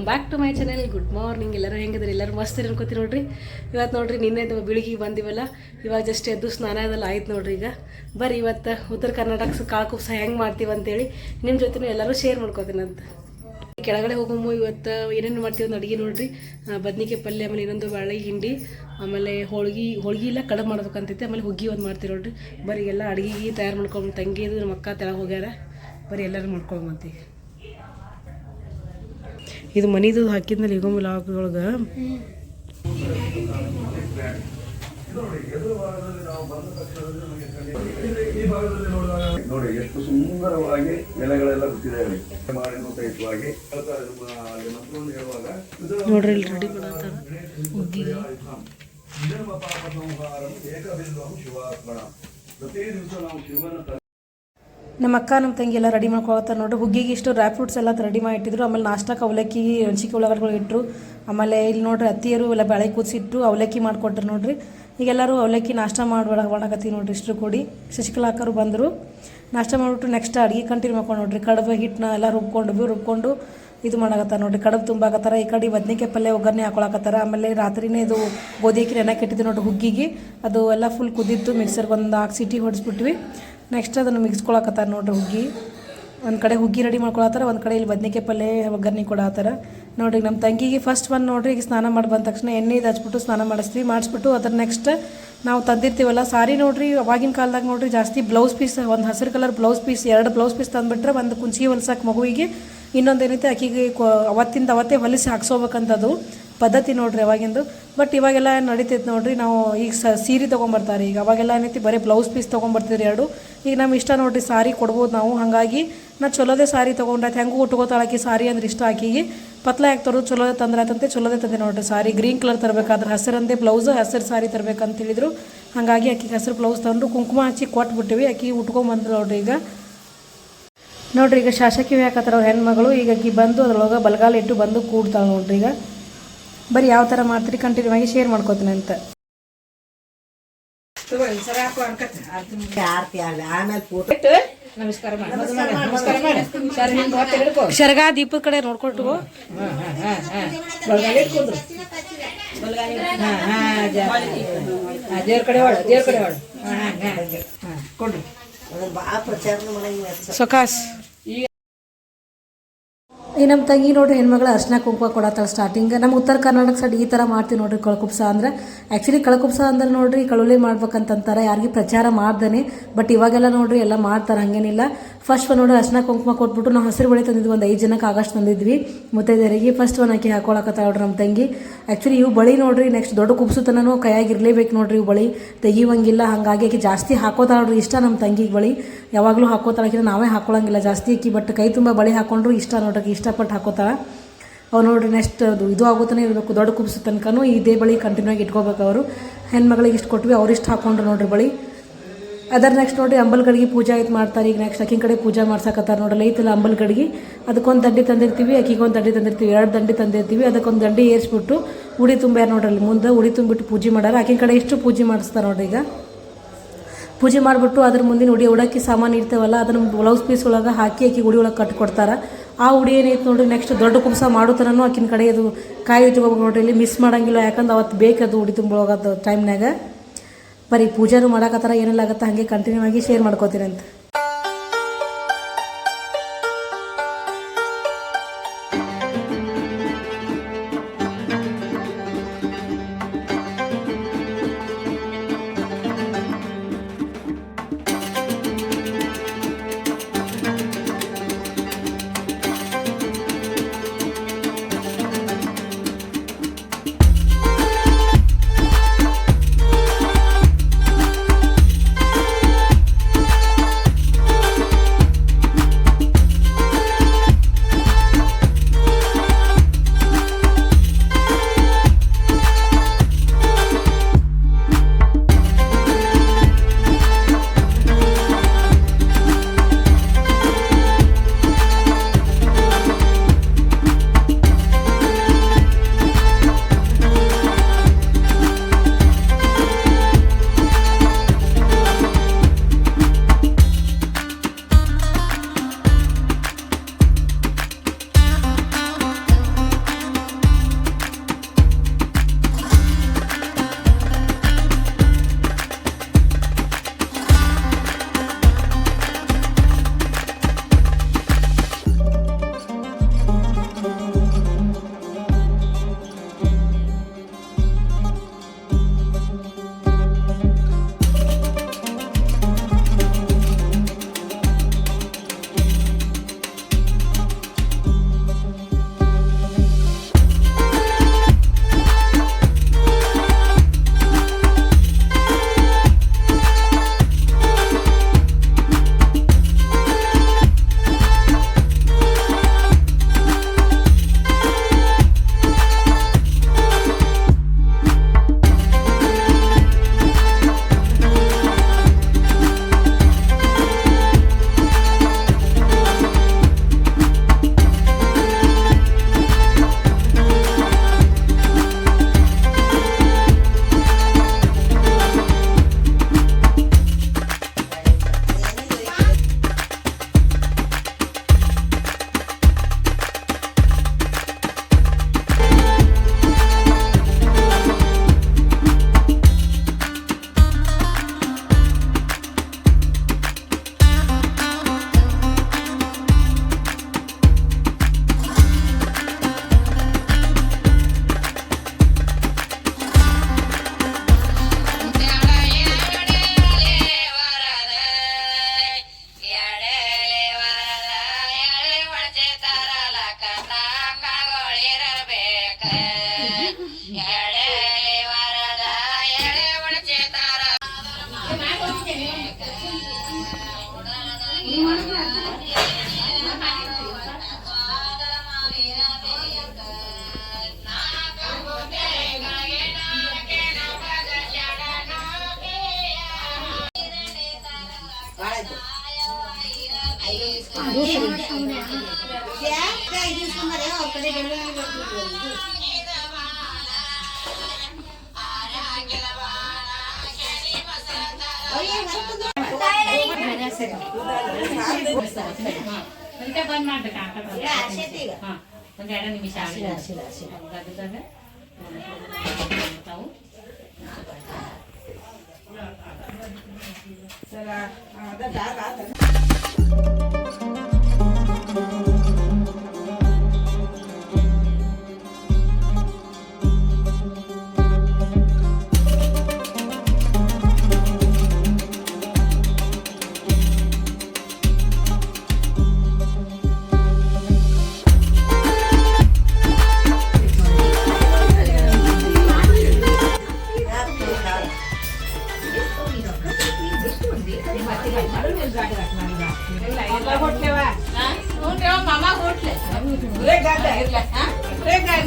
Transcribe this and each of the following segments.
Back to my channel. Good morning. ಎಲ್ಲರೂ ಹೆಂಗಿದ್ರಿ? ಎಲ್ಲರೂ ಮಸ್ತ್ ಅನ್ಕೋತೀರಿ ನೋಡ್ರಿ. ಇವತ್ತು ನೋಡ್ರಿ ನಿನ್ನೆ ಬೆಳಿಗ್ಗೆ ಬಂದಿವಲ್ಲ, ಇವಾಗ ಜಸ್ಟ್ ಎದ್ದು ಸ್ನಾನ ಅದೆಲ್ಲ ಆಯ್ತು ನೋಡ್ರಿ. ಈಗ ಬರ್ರಿ ಇವತ್ತು ಉತ್ತರ ಕರ್ನಾಟಕ ಕಾಳು ಕುಪ್ಸ ಹೆಂಗೆ ಮಾಡ್ತೀವಿ ಅಂತೇಳಿ ನಿಮ್ಮ ಜೊತೆ ಎಲ್ಲರೂ ಶೇರ್ ಮಾಡ್ಕೋತೀನಿ ಅಂತ. ಕೆಳಗಡೆ ಹೋಗಮ್ಮ. ಇವತ್ತು ಏನೇನು ಮಾಡ್ತೀವಿ ಅಂತ ಅಡುಗೆ ನೋಡ್ರಿ. ಬದ್ನಿಕಾಯಿ ಪಲ್ಯ, ಆಮೇಲೆ ಇನ್ನೊಂದು ಬಾಳೆ ಹಿಂಡಿ, ಆಮೇಲೆ ಹೋಳ್ಗೆ ಇಲ್ಲ ಕಡುಬು ಮಾಡ್ಬೇಕಂತೈತೆ, ಆಮೇಲೆ ಹುಗ್ಗಿ ಒಂದು ಮಾಡ್ತೀವಿ ನೋಡ್ರಿ. ಬರೀ ಎಲ್ಲ ಅಡುಗೆ ತಯಾರು ಮಾಡ್ಕೊಂಡು ತಂಗಿದು ನಮ್ಮ ಅಕ್ಕ ತೆಳಗೆ ಹೋಗ್ಯಾರ. ಬರೀ ಎಲ್ಲರೂ ಮಾಡ್ಕೊಳ್ಮಂತೀವಿ. ಇದು ಮನಿದು ಹಾಕಿದ್ಮೇಲೆ ಈಗ ಲಾಕ್ದೊಳಗೆ ನೋಡಿ ಎಷ್ಟು ಸುಂದರವಾಗಿ ಎಲೆಗಳೆಲ್ಲ ಗೊತ್ತಿದೆ. ನೋಡ್ರಿ ಇಲ್ಲಿ ರೆಡಿ ಮಾಡತ್ತಾರ ಹುಗ್ಗಿಗೆ. ನಮ್ಮ ಅಕ್ಕ ನಮ್ಮ ತಂಗಿ ಎಲ್ಲ ರೆಡಿ ಮಾಡ್ಕೊಳ್ತಾರೆ ನೋಡ್ರಿ. ಹುಗ್ಗಿಗೆ ಇಷ್ಟು ಡ್ರೈ ಫ್ರೂಟ್ಸ್ ಎಲ್ಲ ರೆಡಿ ಮಾಡಿ ಇಟ್ಟಿದ್ರು. ಆಮೇಲೆ ನಾಷ್ಟಕ್ಕೆ ಅವಲಕ್ಕಿ, ಹಂಚಿಕೆ ಉಳ್ಳಾಗಡ್ಗಳು ಇಟ್ಟರು. ಆಮೇಲೆ ಇಲ್ಲಿ ನೋಡ್ರಿ ಅತ್ತಿಯರು ಎಲ್ಲ ಬೇಳೆ ಕೂದಿಸಿಟ್ಟು ಅವಲಕ್ಕಿ ಮಾಡಿಕೊಟ್ರು ನೋಡ್ರಿ. ಈಗೆಲ್ಲರೂ ಅವಲಕ್ಕಿ ನಾಷ್ಟ ಮಾಡಕತ್ತೀವಿ ನೋಡ್ರಿ. ಇಷ್ಟು ಕೂಡಿ ಶಶಿಕಲಾ ಅಕ್ಕರು ಬಂದರು. ನಾಷ್ಟ ಮಾಡಿಬಿಟ್ಟು ನೆಕ್ಸ್ಟ್ ಅಡುಗೆ ಕಂಟಿನ್ಯೂ ಮಾಡ್ಕೊಂಡು ನೋಡ್ರಿ. ಕಡುಬು ಹಿಟ್ಟನ್ನ ಎಲ್ಲ ರುಬ್ಕೊಂಡು ಇದು ಮಾಡಕತ್ತಾರ ನೋಡ್ರಿ. ಕಡುಬು ತುಂಬಾಕತ್ತಾರ. ಈ ಕಡೆ ಬದ್ನಿಕಾಯಿ ಪಲ್ಯ ಒಗ್ಗರಣೆ ಹಾಕೊಳಕತ್ತಾರ. ಆಮೇಲೆ ರಾತ್ರಿನೇ ಇದು ಗೋಧಿ ಅಕ್ಕಿ ನೆನಕ್ಕೆ ಇಟ್ಟಿದ್ದು ನೋಡ್ರಿ ಹುಗ್ಗಿಗೆ. ಅದು ಎಲ್ಲ ಫುಲ್ ಕುದಿತ್ತು. ಮಿಕ್ಸರ್ಗೆ ಒಂದು 4 ಸೀಟಿ ಹೊಡಿಸ್ಬಿಟ್ವಿ. ನೆಕ್ಸ್ಟ್ ಅದನ್ನು ಮಿಕ್ಸ್ಕೊಳಕತ್ತಾರ ನೋಡ್ರಿ ಹುಗ್ಗಿ. ಒಂದು ಕಡೆ ಹುಗ್ಗಿ ರೆಡಿ ಮಾಡ್ಕೊಳತ್ತಾರ, ಒಂದು ಕಡೆ ಇಲ್ಲಿ ಬದ್ನಿಕಾಯಿ ಪಲ್ಯ ಒಗ್ಗರಣೆ ಕೊಡತ್ತಾರ ನೋಡ್ರಿ. ನಮ್ಮ ತಂಗಿಗೆ ಫಸ್ಟ್ ಬಂದು ನೋಡ್ರಿ ಈಗ ಸ್ನಾನ ಮಾಡಿ ಬಂದ ತಕ್ಷಣ ಎಣ್ಣೆ ಹಚ್ಬಿಟ್ಟು ಸ್ನಾನ ಮಾಡಿಸ್ಬಿಟ್ಟು ಅದ್ರ ನೆಕ್ಸ್ಟ್ ನಾವು ತಂದಿರ್ತೀವಲ್ಲ ಸಾರಿ ನೋಡ್ರಿ. ಅವಾಗಿನ ಕಾಲದಾಗ ನೋಡ್ರಿ ಜಾಸ್ತಿ ಬ್ಲೌಸ್ ಪೀಸ್, ಒಂದು ಹಸಿರು colour blouse piece, 2 blouse piece ತಂದುಬಿಟ್ರೆ ಒಂದು ಕುಂಚಿಗೆ ಹೊಲ್ಸಕ್ಕೆ ಮಗುವಿಗೆ, ಇನ್ನೊಂದು ಏನೈತೆ ಆಕಿಗೆ ಅವತ್ತೇ ಹೊಲಿಸಿ ಹಾಕ್ಸೋಬೇಕಂತದು ಪದ್ಧತಿ ನೋಡ್ರಿ ಅವಾಗಿಂದು. ಬಟ್ ಇವಾಗೆಲ್ಲ ನಡೀತೈತೆ ನೋಡ್ರಿ. ನಾವು ಈಗ ಸೀರೆ ತೊಗೊಂಬರ್ತಾರೆ. ಈಗ ಅವಾಗೆಲ್ಲ ಏನೈತಿ ಬರೀ ಬ್ಲೌಸ್ ಪೀಸ್ ತೊಗೊಂಬರ್ತೀರಿ 2. ಈಗ ನಮ್ಮ ಇಷ್ಟ ನೋಡ್ರಿ ಸಾರಿ ಕೊಡ್ಬೋದು ನಾವು. ಹಾಗಾಗಿ ನಾ ಚಲೋದೇ ಸಾರಿ ತೊಗೊಂಡ್ರಾಯ್ತು. ಹೆಂಗೂ ಉಟ್ಕೋತಾಳಾಕಿ ಸಾರಿ ಅಂದ್ರೆ ಇಷ್ಟ ಆಕಿಗೆ. ಪತ್ಲ ಯಾಕೆ ತರೋದು, ಚಲೋದೇ ತಂದ್ರಾಯ್ತಂತೆ ಚಲೋದೇ ತಂದೆ ನೋಡ್ರಿ ಸಾರಿ. ಗ್ರೀನ್ ಕಲರ್ ತರಬೇಕಾದ್ರೆ ಹಸಿರಂದೇ ಬ್ಲೌಸ್, ಹಸಿರು ಸಾರಿ ತರಬೇಕಂತ ಹೇಳಿದ್ರು. ಹಾಗಾಗಿ ಆಕಿಗೆ ಹಸಿರು ಬ್ಲೌಸ್ ತಂದು ಕುಂಕುಮ ಹಚ್ಚಿ ಕೊಟ್ಬಿಟ್ಟಿವಿ. ಆಕಿ ಉಟ್ಕೊಂಬಂದ್ರು ನೋಡ್ರಿ. ಈಗ ನೋಡ್ರಿ ಈಗ ಶಾಸಕಿ ಹಾಕತ್ತಾರ ಅವ್ರ ಹೆಣ್ಮಗಳು. ಈಗ ಆಕಿ ಬಂದು ಅದ್ರೊಳಗೆ ಬಲಗಾಲ ಇಟ್ಟು ಬಂದು ಕೂಡ್ತಾಳೆ ನೋಡ್ರಿ. ಈಗ ಬರೀ ಯಾವ ಥರ ಮಾಡ್ತೀರಿ ಕಂಟಿನ್ಯೂ ಆಗಿ ಶೇರ್ ಮಾಡ್ಕೋತೀನಿ ಅಂತ. ಶರ್ಗಾ ದೀಪದ ಕಡೆ ನೋಡ್ಕೊಟ್ಟು ಸೊಕಾಸ್. ಈ ನಮ್ಮ ತಂಗಿ ನೋಡ್ರಿ ಹೆಣ್ಮಗಳು ಅರ್ಶಿನ ಕುಂಕುಮ ಕೊಡತ್ತಾಳೆ ಸ್ಟಾರ್ಟಿಂಗ್. ನಮ್ಮ ಉತ್ತರ ಕರ್ನಾಟಕ ಸೈಡ್ ಈ ಥರ ಮಾಡ್ತೀವಿ ನೋಡ್ರಿ ಕಳಕುಪ್ಸ ಅಂದ್ರೆ. ಆ್ಯಕ್ಚುಲಿ ಕಳಕುಪ್ಸ ಅಂದ್ರೆ ನೋಡ್ರಿ ಕಳುಲೆ ಮಾಡ್ಬೇಕಂತಾರೆ, ಯಾರಿಗೆ ಪ್ರಚಾರ ಮಾಡ್ದೇನೆ. ಬಟ್ ಇವಾಗೆಲ್ಲ ನೋಡ್ರಿ ಎಲ್ಲ ಮಾಡ್ತಾರೆ, ಹಂಗೇನಿಲ್ಲ. ಫಸ್ಟ್ ನೋಡ್ರಿ ಅರ್ಶಿನ ಕುಂಕುಮ ಕೊಟ್ಬಿಟ್ಟು ನಾವು ಹಸಿರು ಬಳೆ ತಂದಿದ್ವಿ. ಒಂದು 5 ಜನಕ್ಕೆ ಆಗಷ್ಟು ತಂದಿದ್ವಿ ಮುತ್ತೈದೆಯರಿಗೆ. ಫಸ್ಟ್ ಒಂದು ಆಕಿ ಹಾಕೊಳಕತ್ತ ನೋಡ್ರಿ ನಮ್ಮ ತಂಗಿ. ಆ್ಯಕ್ಚುಲಿ ಇವು ಬಳಿ ನೋಡ್ರಿ ನೆಕ್ಸ್ಟ್ ದೊಡ್ಡ ಕುಪ್ಸುತನೂ ಕೈಯಾಗಿರ್ಲೇಬೇಕು ನೋಡ್ರಿ. ಇವು ಬಳಿ ತೆಗಿಯುವಂಗಿಲ್ಲ. ಹಾಗಾಗಿ ಆಕಿ ಜಾಸ್ತಿ ಹಾಕೋತಾಳ ನೋಡ್ರಿ. ಇಷ್ಟ ನಮ್ಮ ತಂಗಿಗೆ ಬಳಿ ಯಾವಾಗಲೂ ಹಾಕೋತಾಳಕಿನ, ನಾವೇ ಹಾಕೊಳ್ಳಂಗಿಲ್ಲ ಜಾಸ್ತಿ. ಆಕಿ ಬಟ್ ಕೈ ತುಂಬ ಬಳಿ ಹಾಕೊಂಡ್ರು ಇಷ್ಟ ನೋಡ್ರಿ, ಇಷ್ಟಪಟ್ಟು ಹಾಕೋತಾಳ. ಅವ್ರು ನೋಡ್ರಿ ನೆಕ್ಸ್ಟ್ ಇದು ಆಗೋತಾನೆ ಇರಬೇಕು. ದೊಡ್ಡ ಕುಪ್ಸು ತನಕನೂ ಇದೇ ಬಳಿ ಕಂಟಿನ್ಯೂ ಆಗಿ ಇಟ್ಕೋಬೇಕು ಅವರು. ಹೆಣ್ಮಗಳಿಗೆ ಇಷ್ಟು ಕೊಟ್ವಿ, ಅವ್ರು ಇಷ್ಟು ಹಾಕೊಂಡ್ರು ನೋಡ್ರಿ ಬಳಿ. ಅದರ ನೆಕ್ಸ್ಟ್ ನೋಡ್ರಿ ಅಂಬಲ್ಗಡಿಗೆ ಪೂಜಾ ಇದು ಮಾಡ್ತಾರೆ. ಈಗ ನೆಕ್ಸ್ಟ್ ಅಕ್ಕಿನ ಕಡೆ ಪೂಜಾ ಮಾಡ್ಸಕತ್ತಾರ ನೋಡ್ರಿ. ಐತಲ್ಲ ಅಂಬಲ್ಗಡಿಗೆ, ಅದಕ್ಕೊಂದು ದಂಡಿ ತಂದಿರ್ತೀವಿ, ಅಕ್ಕಿಗೊಂದು ದಂಡಿ ತಂದಿರ್ತೀವಿ, 2 ದಂಡಿ ತಂದಿರ್ತೀವಿ. ಅದಕ್ಕೊಂದು ದಂಡಿ ಏರಿಸ್ಬಿಟ್ಟು ಉಡಿ ತುಂಬ್ಯಾರ ನೋಡ್ರಿ. ಅಲ್ಲಿ ಮುಂದೆ ಉಡಿ ತುಂಬಿಟ್ಟು ಪೂಜೆ ಮಾಡ್ಯಾರ. ಆಕಿನ ಕಡೆ ಇಷ್ಟು ಪೂಜೆ ಮಾಡಿಸ್ತಾರೆ ನೋಡ್ರಿ. ಈಗ ಪೂಜೆ ಮಾಡಿಬಿಟ್ಟು ಅದ್ರ ಮುಂದಿನ ಉಡಿ ಉಡಕ್ಕಿ ಸಾಮಾನು ಇರ್ತೇವಲ್ಲ ಅದನ್ನು ಬ್ಲೌಸ್ ಪೀಸ್ ಒಳಗೆ ಹಾಕಿ ಆಕಿ ಉಡಿ ಒಳಗೆ ಕಟ್ಕೊಡ್ತಾರೆ. ಆ ಉಡಿ ಏನೈತೆ ನೋಡ್ರಿ ನೆಕ್ಸ್ಟ್ ದೊಡ್ಡ ಕುಂಸ ಮಾಡೋ ಥರನೂ ಆಕಿನ ಕಡೆ ಅದು ಕಾಯಿ ಇಟ್ಕೋಬೇಕು ನೋಡ್ರಿ. ಇಲ್ಲಿ ಮಿಸ್ ಮಾಡೋಂಗಿಲ್ಲ, ಯಾಕಂದ್ರೆ ಅವತ್ತು ಬೇಕದು ಉಡಿ ತುಂಬೋಗದು ಟೈಮ್ನಾಗ. ಬರೀ ಪೂಜಾರು ಮಾಡೋಕತ್ತಾರ, ಏನೆಲ್ಲ ಆಗುತ್ತೆ ಹಾಗೆ ಕಂಟಿನ್ಯೂ ಆಗಿ ಶೇರ್ ಮಾಡ್ಕೋತೀನಿ ಅಂತ. ಬಂದ್ ಮಾಡ್ಬೇಕು ಒಂದ್ 2 ನಿಮಿಷ ತಾವು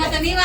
ಮತ್ತೆ ನೀವು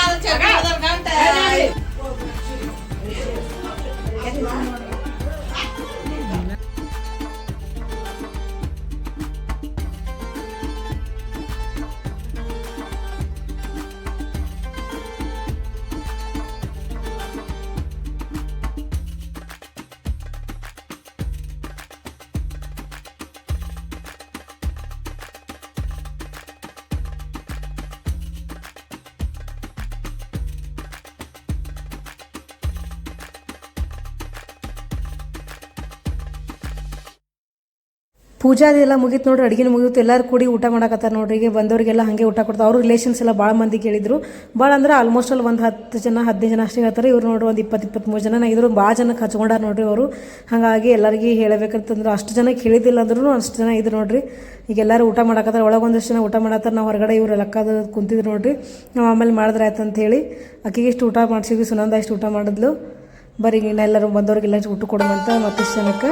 ಪೂಜಾ ಅದೆಲ್ಲ ಮುಗೀತು ನೋಡ್ರಿ, ಅಡುಗೆ ಮುಗಿತು, ಎಲ್ಲರೂ ಕೂಡಿ ಊಟ ಮಾಡಕತ್ತಾರ ನೋಡ್ರಿ. ಈಗ ಬಂದವರಿಗೆಲ್ಲ ಹಾಗೆ ಊಟ ಕೊಡ್ತಾರೆ. ಅವ್ರ ರಿಲೇಷನ್ಸ್ ಎಲ್ಲ ಭಾಳ ಮಂದಿ ಕೇಳಿದ್ರು. ಭಾಳ ಅಂದ್ರೆ ಆಲ್ಮೋಸ್ಟ್ ಅಲ್ಲಿ ಒಂದು 10 ಜನ 15 ಜನ ಅಷ್ಟೇ ಹೇಳ್ತಾರೆ. ಇವ್ರು ನೋಡ್ರಿ ಒಂದು 20-23 ಜನ ಇದ್ರು. ಭಾಳ ಜನಕ್ಕೆ ಹಚ್ಕೊಂಡಾರ ನೋಡ್ರಿ ಅವರು. ಹಾಗಾಗಿ ಎಲ್ಲರಿಗೆ ಹೇಳಬೇಕಂತಂದ್ರೆ ಅಷ್ಟು ಜನಕ್ಕೆ ಹೇಳಿದಿಲ್ಲ ಅಂದ್ರೂ ಅಷ್ಟು ಜನ ಇದ್ರು ನೋಡ್ರಿ. ಈಗ ಎಲ್ಲರೂ ಊಟ ಮಾಡಕತ್ತಾರೆ. ಒಳಗೆ ಒಂದಷ್ಟು ಜನ ಊಟ ಮಾಡತ್ತಾರೆ. ನಾವು ಹೊರಗಡೆ ಇವ್ರು ಲೆಕ್ಕದ ಕುಂತಿದ್ರು ನೋಡ್ರಿ. ನಾವು ಆಮೇಲೆ ಮಾಡಿದ್ರೆ ಆಯ್ತು ಅಂತೇಳಿ ಆಕೆಗೆ ಇಷ್ಟು ಊಟ ಮಾಡಿಸಿದ್ವಿ. ಸುನಂದ ಇಷ್ಟು ಊಟ ಮಾಡಿದ್ಲು. ಬರೀ ಇನ್ನೆಲ್ಲರೂ ಬಂದವ್ರಿಗೆಲ್ಲ ಊಟ ಕೊಡುವಂತ ಮತ್ತಿಷ್ಟು ಜನಕ್ಕೆ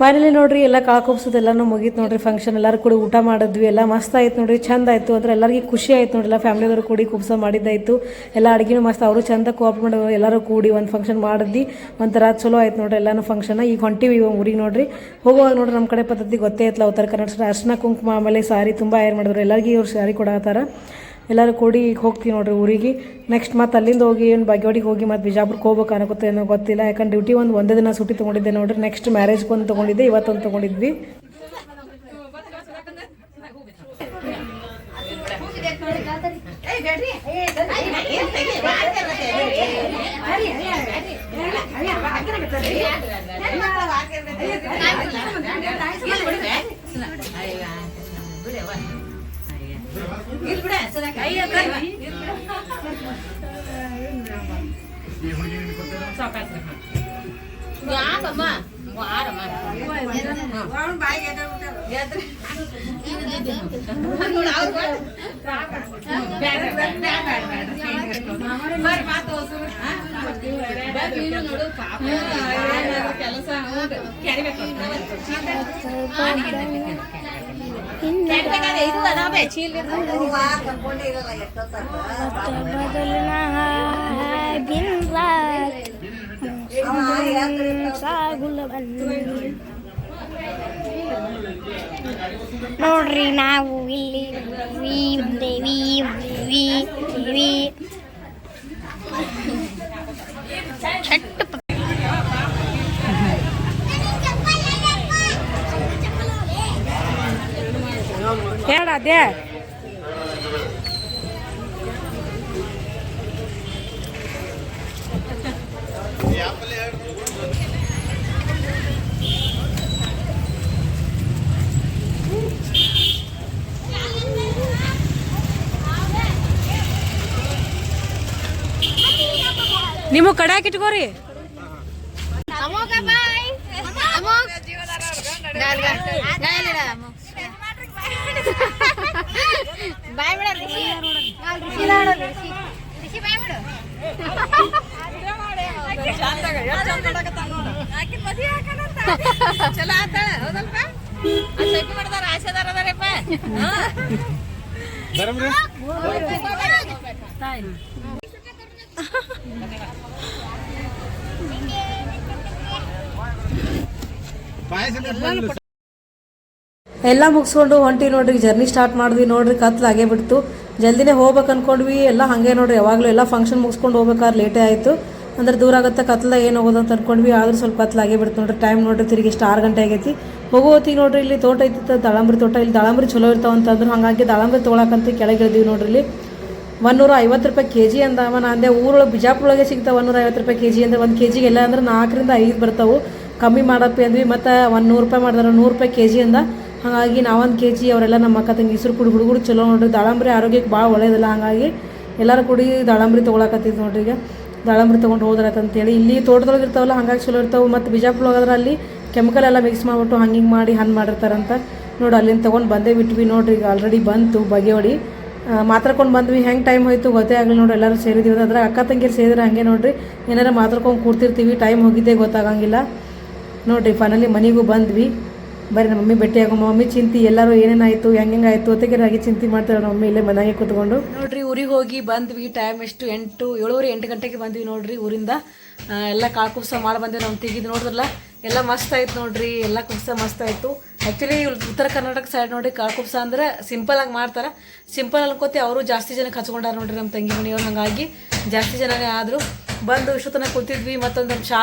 ಫೈನಲಿ ನೋಡ್ರಿ ಎಲ್ಲ ಕಾಳ್ಕೊಬ್ಸೋದು ಎಲ್ಲನೂ ಮುಗೀತು ನೋಡ್ರಿ. ಫಂಕ್ಷನ್ ಎಲ್ಲರೂ ಕೂಡ ಊಟ ಮಾಡಿದ್ವಿ. ಎಲ್ಲ ಮಸ್ತ್ ಆಯ್ತು ನೋಡ್ರಿ, ಚಂದ ಆಯಿತು. ಅಂದ್ರೆ ಎಲ್ಲರಿಗೂ ಖುಷಿ ಆಯ್ತು ನೋಡ್ರಿ. ಎಲ್ಲ ಫ್ಯಾಮಿಲಿದವರು ಕೂಡಿ ಕುಬ್ಸ ಮಾಡಿದ್ದಾಯಿತು. ಎಲ್ಲ ಅಡುಗೆನೂ ಮಸ್ತ್, ಅವರು ಚಂದ ಕೋಆಪ್ ಮಾಡಿ ಎಲ್ಲರೂ ಕೂಡಿ ಒಂದು ಫಂಕ್ಷನ್ ಮಾಡಿದ್ವಿ. ಒಂಥರ ಚಲೋ ಆಯ್ತು ನೋಡ್ರಿ ಎಲ್ಲನೂ ಫಂಕ್ಷನ್. ಈಗ ಹೊಂಟಿವಿ ಊರಿಗೆ ನೋಡ್ರಿ. ಹೋಗುವಾಗ ನೋಡ್ರಿ ನಮ್ಮ ಕಡೆ ಪದ್ಧತಿ ಗೊತ್ತೇ ಇತ್ತಲ್ಲ, ಉತ್ತರ ಕರ್ನಾಟಕ ಅರ್ಶಿನ ಕುಂಕುಮ ಆಮೇಲೆ ಸಾರಿ ತುಂಬ ಏರ್ ಮಾಡಿದ್ರು. ಎಲ್ಲರಿಗೂ ಇವ್ರು ಸಾರಿ ಕೊಡತ್ತಾರ. ಎಲ್ಲರೂ ಕೂಡಿ ಈಗ ಹೋಗ್ತೀವಿ ನೋಡ್ರಿ ಊರಿಗೆ. ನೆಕ್ಸ್ಟ್ ಮತ್ತೆ ಅಲ್ಲಿಂದ ಹೋಗಿ ಏನು ಬಾಗೇವಾಡಿಗೆ ಹೋಗಿ ಮತ್ತು ಬಿಜಾಪುರಕ್ಕೆ ಹೋಗ್ಬೇಕು ಅನ್ನೋಗುತ್ತೆ ಏನೋ ಗೊತ್ತಿಲ್ಲ. ಯಾಕಂದ್ರೆ ಡ್ಯೂಟಿ ಒಂದೇ ದಿನ ಸುಟ್ಟಿ ತೊಗೊಂಡಿದ್ದೆ ನೋಡ್ರಿ. ನೆಕ್ಸ್ಟ್ ಮ್ಯಾರೇಜ್ಗೆ ಒಂದು ತೊಗೊಂಡಿದ್ದೆ, ಇವತ್ತೊಂದು ತೊಗೊಂಡಿದ್ವಿ. ಯಾಕಮ್ಮ ಆರಮ್ಮ ಕೆಲಸ ಇದು ಅದಾವೆ ಚೀಲ ನೋಡ್ರಿ ನಾವು ಇಲ್ಲಿ ದೇವಿ ಚಟ್ ಹೇಳ ಅದೇ ನಿಮ್ಮ ಕಡ್ಯಾಕ್ ಇಟ್ಕೋರಿ ಅಮೋಘ ಬಾಯ್ ಅಮೋಘ ಬಾಯ್ ಬಿಡ ಋಷಿ ಬಾಯ್ ಬಿಡು ಚಲೋ ಆತಾಳ ಹೌದಲ್ಪ ಶೆಟ್ಟಿ ಮಾಡ್ದಾರ ಆಶೆದಾರ ಅದಾರಪ್ಪ ಎಲ್ಲ ಮುಗಿಸ್ಕೊಂಡು ಹೊಂಟಿ ನೋಡ್ರಿ ಜರ್ನಿ ಸ್ಟಾರ್ಟ್ ಮಾಡಿದ್ವಿ ನೋಡ್ರಿ ಕತ್ಲಾಗೇ ಬಿಡ್ತು ಜಲ್ದಿನೇ ಹೋಗ್ಬೇಕು ಅನ್ಕೊಂಡ್ವಿ ಎಲ್ಲ ಹಾಗೆ ನೋಡ್ರಿ ಯಾವಾಗಲೂ ಎಲ್ಲ ಫಂಕ್ಷನ್ ಮುಗಿಸ್ಕೊಂಡು ಹೋಗ್ಬೇಕಾದ್ರೆ ಲೇಟೇ ಆಯಿತು ಅಂದ್ರೆ ದೂರ ಆಗುತ್ತೆ ಕತ್ಲಾಗ ಏನು ಹೋಗೋದು ಅಂತ ಅನ್ಕೊಂಡ್ವಿ ಆದ್ರೂ ಸ್ವಲ್ಪ ಕತ್ಲಾಗೇ ಬಿಡ್ತು ನೋಡ್ರಿ ಟೈಮ್ ನೋಡ್ರಿ ತಿರುಗಿ ಇಷ್ಟು 6 ಗಂಟೆ ಆಗೈತಿ ಹೋಗೋ ಹೊತ್ತಿಗೆ ನೋಡ್ರಿ ಇಲ್ಲಿ ತೋಟ ಐತಿ ದಾಳಂಬ್ರಿ ತೋಟ ಇಲ್ಲಿ ದಾಳಂಬ್ರಿ ಚಲೋ ಇರ್ತಾವ ಅಂತಂದ್ರೆ ಹಾಗಾಗಿ ದಾಳಂಬ್ರಿ ತೊಗೊಳಕಂತ ಕೆಳಗೆ ಇಳಿದೀವಿ ನೋಡ್ರಿ ಇಲ್ಲಿ 150 ರೂಪಾಯಿ ಕೆಜಿ ಅಂದವ ನಾ ಅಂದೆ ಊರೊಳಗೆ ಬಿಜಾಪುರೊಳಗೆ ಸಿಗ್ತಾವೆ 150 ರೂಪಾಯಿ ಕೆಜಿ ಅಂದ್ರೆ 1 ಕೆಜಿಗೆ ಎಲ್ಲ ಅಂದ್ರೆ 4 ರಿಂದ 5 ಬರ್ತಾವೆ ಕಮ್ಮಿ ಮಾಡಪ್ಪಿ ಅಂದ್ವಿ ಮತ್ತು 100 ರೂಪಾಯಿ ಮಾಡಿದಾರೆ 100 ರೂಪಾಯಿ ಕೆಜಿ ಅಂದ ಹಾಗಾಗಿ ನಾವೊಂದು ಕೆಜಿ ಅವರೆಲ್ಲ ನಮ್ಮ ಅಕ್ಕ ತಂಗಿ ಹೆಸರು ಕುಡಿ ಹುಡುಗರು ಚಲೋ ನೋಡ್ರಿ ದಾಳಂಬ್ರಿ ಆರೋಗ್ಯಕ್ಕೆ ಭಾಳ ಒಳ್ಳೇದಿಲ್ಲ ಹಾಗಾಗಿ ಎಲ್ಲರೂ ಕೂಡಿ ದಾಳಂಬ್ರಿ ತೊಗೊಳಕತ್ತಿದ್ದು ನೋಡ್ರಿ ಈಗ ದಾಳಂಬ್ರಿ ತೊಗೊಂಡು ಹೋದ್ರತಂತೇಳಿ ಇಲ್ಲಿ ತೋಟದೊಳಗೆ ಇರ್ತಾವಲ್ಲ ಹಾಗಾಗಿ ಚಲೋ ಇರ್ತಾವೆ ಮತ್ತು ಬಿಜಾಪುರ ಹೋಗೋದ್ರೆ ಅಲ್ಲಿ ಕೆಮಿಕಲ್ ಎಲ್ಲ ಮಿಕ್ಸ್ ಮಾಡಿಬಿಟ್ಟು ಹಂಗೆ ಮಾಡಿ ಹಣ್ಣು ಮಾಡಿರ್ತಾರಂತ ನೋಡಿ ಅಲ್ಲಿಂದ ತೊಗೊಂಡು ಬಂದೇ ಬಿಟ್ವಿ ನೋಡ್ರಿ ಈಗ ಆಲ್ರೆಡಿ ಬಂತು ಬಗೆವಡಿ ಮಾತಾಡ್ಕೊಂಡು ಬಂದ್ವಿ ಹೆಂಗೆ ಟೈಮ್ ಹೋಯ್ತು ಗೊತ್ತೇ ಆಗಲಿ ನೋಡ್ರಿ ಎಲ್ಲರೂ ಸೇರಿದ್ದೀವಿ ಅದ್ರ ಅಕ್ಕ ತಂಗಿರು ಸೇರಿದ್ರೆ ಹಂಗೆ ನೋಡ್ರಿ ಏನಾರು ಮಾತಾಡ್ಕೊಂಡು ಕೂಡ್ತಿರ್ತೀವಿ ಟೈಮ್ ಹೋಗಿದ್ದೇ ಗೊತ್ತಾಗಂಗಿಲ್ಲ ನೋಡ್ರಿ ಫೈನಲಿ ಮನೆಗೂ ಬಂದ್ವಿ ಬರೀ ನಮ್ಮ ಮಮ್ಮಿ ಭೇಟಿಯಾಗೋ ಮಮ್ಮಿ ಚಿಂತೆ ಎಲ್ಲರೂ ಏನೇನಾಯಿತು ಹೆಂಗಾಯಿತು ಹೊತ್ತಿಗೆರಾಗಿ ಚಿಂತೆ ಮಾಡ್ತಾರೆ ನಮ್ಮ ಮಮ್ಮಿ ಇಲ್ಲೇ ಮನೆಗೆ ಕೂತ್ಕೊಂಡು ನೋಡ್ರಿ ಊರಿಗೆ ಹೋಗಿ ಬಂದ್ವಿ ಟೈಮ್ ಎಷ್ಟು 7:30 ಗಂಟೆಗೆ ಬಂದ್ವಿ ನೋಡ್ರಿ ಊರಿಂದ ಎಲ್ಲ ಕಾಳು ಕುಬ್ಸ ಮಾಡಿ ಬಂದ್ವಿ ನಾವು ತೆಗಿದು ನೋಡಿದ್ರಲ್ಲ ಎಲ್ಲ ಮಸ್ತ್ ಆಯ್ತು ನೋಡ್ರಿ ಎಲ್ಲ ಕುಬ್ಸ ಮಸ್ತ್ ಆಯಿತು ಆ್ಯಕ್ಚುಲಿ ಉತ್ತರ ಕರ್ನಾಟಕ ಸೈಡ್ ನೋಡ್ರಿ ಕಾಳು ಕುಬ್ಸ ಅಂದ್ರೆ ಸಿಂಪಲಾಗಿ ಮಾಡ್ತಾರೆ ಸಿಂಪಲ್ ಅನ್ಕೋತಿ ಅವರು ಜಾಸ್ತಿ ಜನಕ್ಕೆ ಹಚ್ಕೊಂಡಾರ ನೋಡ್ರಿ ನಮ್ಮ ತಂಗಿ ಮನೆಯವ್ರು ಹಾಗಾಗಿ ಜಾಸ್ತಿ ಜನನೇ ಆದರು ಬಂದು ಇಷ್ಟೊತ್ತನ ಕೂತಿದ್ವಿ ಮತ್ತೊಂದು ಚಹಾ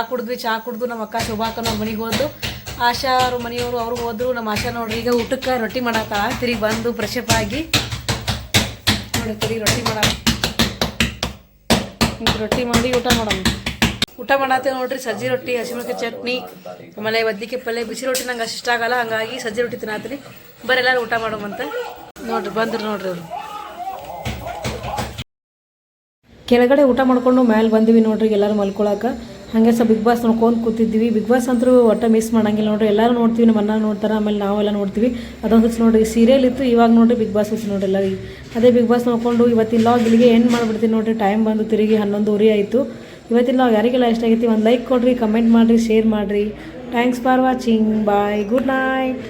ಕುಡಿದು ನಮ್ಮ ಅಕ್ಕ ಶೋಭಾಕ ನಮ್ಮ ಮನೆಗೆ ಹೋದ್ರು ಆಶಾ ಅವ್ರ ಮನೆಯವರು ಅವ್ರು ಹೋದ್ರು ನಮ್ಮ ಆಶಾ ನೋಡ್ರಿ ಈಗ ಊಟಕ್ಕೆ ರೊಟ್ಟಿ ಮಾಡಾಕ ತಿರುಗಿ ಬಂದು ಫ್ರೆಶಪ್ ಆಗಿ ನೋಡಿ ತಿರುಗಿ ರೊಟ್ಟಿ ಮಾಡಿ ಊಟ ಮಾಡತ್ತೇವೆ ನೋಡ್ರಿ ಸಜ್ಜಿ ರೊಟ್ಟಿ ಹಸಿಮೆಣಸಿನಕಾಯಿ ಚಟ್ನಿ ಆಮೇಲೆ ಬದ್ನಿಕಾಯಿ ಪಲ್ಯ ಬಿಸಿ ರೊಟ್ಟಿ ನಂಗೆ ಅಷ್ಟು ಇಷ್ಟ ಆಗಲ್ಲ ಹಂಗಾಗಿ ಸಜ್ಜಿ ರೊಟ್ಟಿ ತಿನ್ನತ್ರಿ ಬರೀ ಎಲ್ಲರೂ ಊಟ ಮಾಡೋಮಂತ ನೋಡ್ರಿ ಬಂದ್ರು ನೋಡ್ರಿ ಅವರು ಕೆಳಗಡೆ ಊಟ ಮಾಡ್ಕೊಂಡು ಮೇಲೆ ಬಂದ್ವಿ ನೋಡ್ರಿ ಎಲ್ಲರೂ ಮಲ್ಕೊಳಕ್ಕೆ ಹಾಗೆ ಸ್ವಲ್ಪ ಬಿಗ್ ಬಾಸ್ ನೋಡ್ಕೊಂಡು ಕೂತಿದ್ವಿ ಬಿಗ್ ಬಾಸ್ ಅಂತೂ ಒಟ್ಟು ಮಿಸ್ ಮಾಡಂಗಿಲ್ಲ ನೋಡ್ರಿ ಎಲ್ಲರೂ ನೋಡ್ತೀವಿ ನಮ್ಮ ಅಣ್ಣ ನೋಡ್ತಾರೆ ಆಮೇಲೆ ನಾವೆಲ್ಲ ನೋಡ್ತೀವಿ ಅದೊಂದು ಹುಚ್ಚು ನೋಡ್ರಿ ಸೀರಿಯಲ್ ಇತ್ತು ಇವಾಗ ನೋಡ್ರಿ ಬಿಗ್ ಬಾಸ್ ಹುಚ್ಚು ನೋಡ್ರಿ ಎಲ್ಲರಿಗೆ ಅದೇ ಬಿಗ್ ಬಾಸ್ ನೋಡ್ಕೊಂಡು ಇವತ್ತಿನ ಲಾಗ್ ಇಲ್ಲಿಗೆ ಎಂಡ್ ಮಾಡಿಬಿಡ್ತೀನಿ ನೋಡ್ರಿ ಟೈಮ್ ಬಂದು ತಿರುಗಿ 11:30 ಆಯಿತು ಇವತ್ತಿನ ಲಾಗ್ ಯಾರಿಗೆಲ್ಲ ಇಷ್ಟ ಆಗೈತಿ ಒಂದು ಲೈಕ್ ಕೊಡ್ರಿ ಕಮೆಂಟ್ ಮಾಡಿರಿ ಶೇರ್ ಮಾಡಿರಿ thanks for watching bye good night